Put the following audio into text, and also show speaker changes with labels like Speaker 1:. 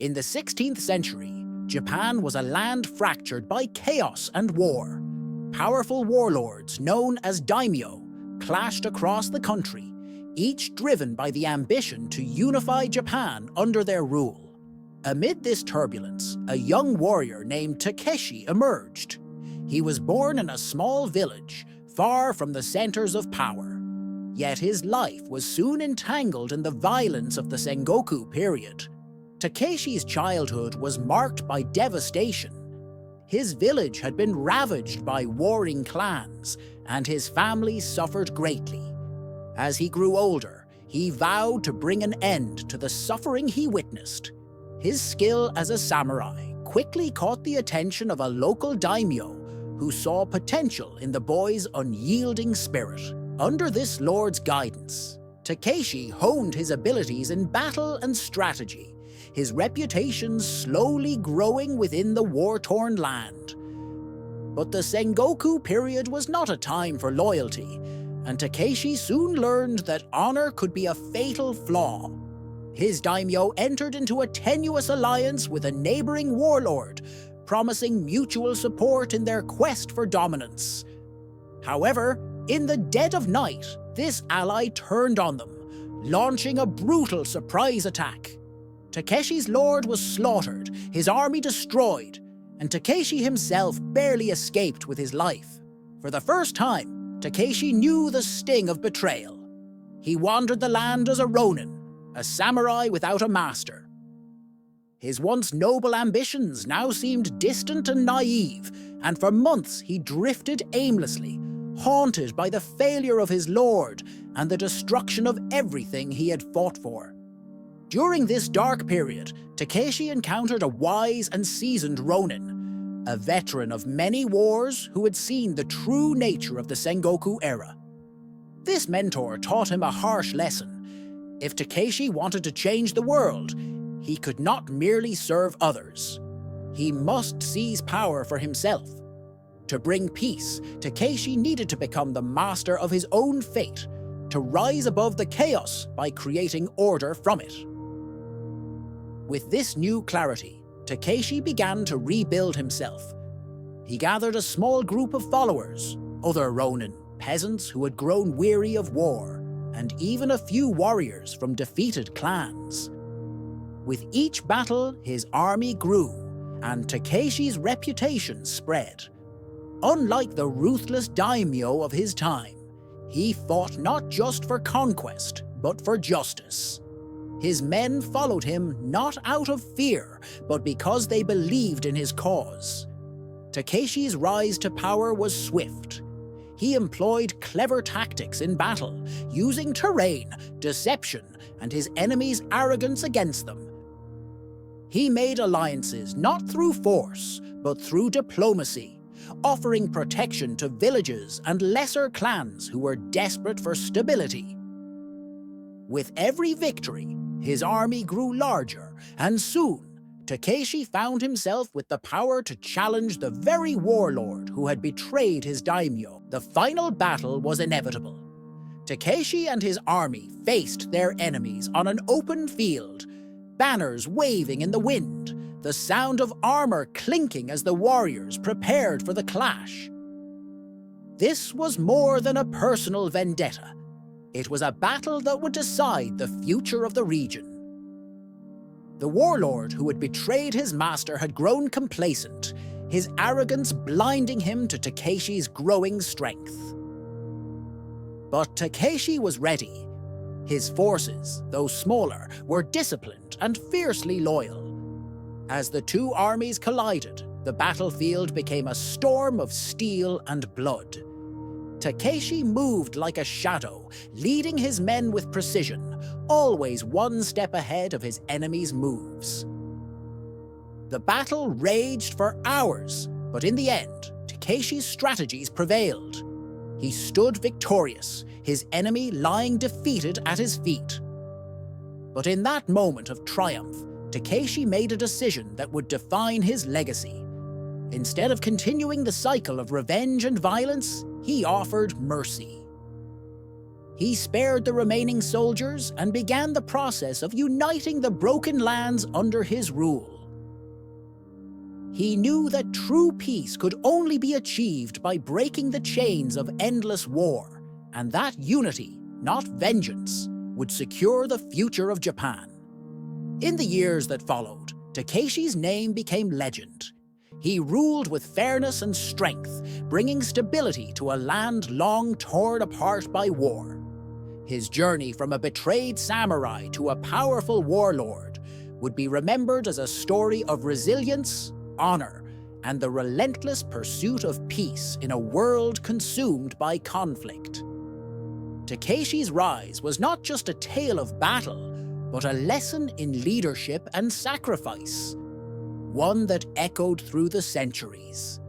Speaker 1: In the 16th century, Japan was a land fractured by chaos and war. Powerful warlords known as daimyo clashed across the country, each driven by the ambition to unify Japan under their rule. Amid this turbulence, a young warrior named Takeshi emerged. He was born in a small village, far from the centers of power. Yet his life was soon entangled in the violence of the Sengoku period. Takeshi's childhood was marked by devastation. His village had been ravaged by warring clans, and his family suffered greatly. As he grew older, he vowed to bring an end to the suffering he witnessed. His skill as a samurai quickly caught the attention of a local daimyo who saw potential in the boy's unyielding spirit. Under this lord's guidance, Takeshi honed his abilities in battle and strategy, his reputation slowly growing within the war-torn land. But the Sengoku period was not a time for loyalty, and Takeshi soon learned that honor could be a fatal flaw. His daimyo entered into a tenuous alliance with a neighboring warlord, promising mutual support in their quest for dominance. However, in the dead of night, this ally turned on them, launching a brutal surprise attack. Takeshi's lord was slaughtered, his army destroyed, and Takeshi himself barely escaped with his life. For the first time, Takeshi knew the sting of betrayal. He wandered the land as a Ronin, a samurai without a master. His once noble ambitions now seemed distant and naive, and for months he drifted aimlessly, haunted by the failure of his lord and the destruction of everything he had fought for. During this dark period, Takeshi encountered a wise and seasoned Ronin, a veteran of many wars who had seen the true nature of the Sengoku era. This mentor taught him a harsh lesson. If Takeshi wanted to change the world, he could not merely serve others. He must seize power for himself. To bring peace, Takeshi needed to become the master of his own fate, to rise above the chaos by creating order from it. With this new clarity, Takeshi began to rebuild himself. He gathered a small group of followers, other Ronin, peasants who had grown weary of war, and even a few warriors from defeated clans. With each battle, his army grew, and Takeshi's reputation spread. Unlike the ruthless daimyo of his time, he fought not just for conquest, but for justice. His men followed him not out of fear, but because they believed in his cause. Takeshi's rise to power was swift. He employed clever tactics in battle, using terrain, deception, and his enemies' arrogance against them. He made alliances not through force, but through diplomacy, offering protection to villages and lesser clans who were desperate for stability. With every victory, his army grew larger, and soon, Takeshi found himself with the power to challenge the very warlord who had betrayed his daimyo. The final battle was inevitable. Takeshi and his army faced their enemies on an open field, banners waving in the wind, the sound of armor clinking as the warriors prepared for the clash. This was more than a personal vendetta. It was a battle that would decide the future of the region. The warlord who had betrayed his master had grown complacent, his arrogance blinding him to Takeshi's growing strength. But Takeshi was ready. His forces, though smaller, were disciplined and fiercely loyal. As the two armies collided, the battlefield became a storm of steel and blood. Takeshi moved like a shadow, leading his men with precision, always one step ahead of his enemy's moves. The battle raged for hours, but in the end, Takeshi's strategies prevailed. He stood victorious, his enemy lying defeated at his feet. But in that moment of triumph, Takeshi made a decision that would define his legacy. Instead of continuing the cycle of revenge and violence, he offered mercy. He spared the remaining soldiers and began the process of uniting the broken lands under his rule. He knew that true peace could only be achieved by breaking the chains of endless war, and that unity, not vengeance, would secure the future of Japan. In the years that followed, Takeshi's name became legend. He ruled with fairness and strength, bringing stability to a land long torn apart by war. His journey from a betrayed samurai to a powerful warlord would be remembered as a story of resilience, honor, and the relentless pursuit of peace in a world consumed by conflict. Takeshi's rise was not just a tale of battle, but a lesson in leadership and sacrifice, one that echoed through the centuries.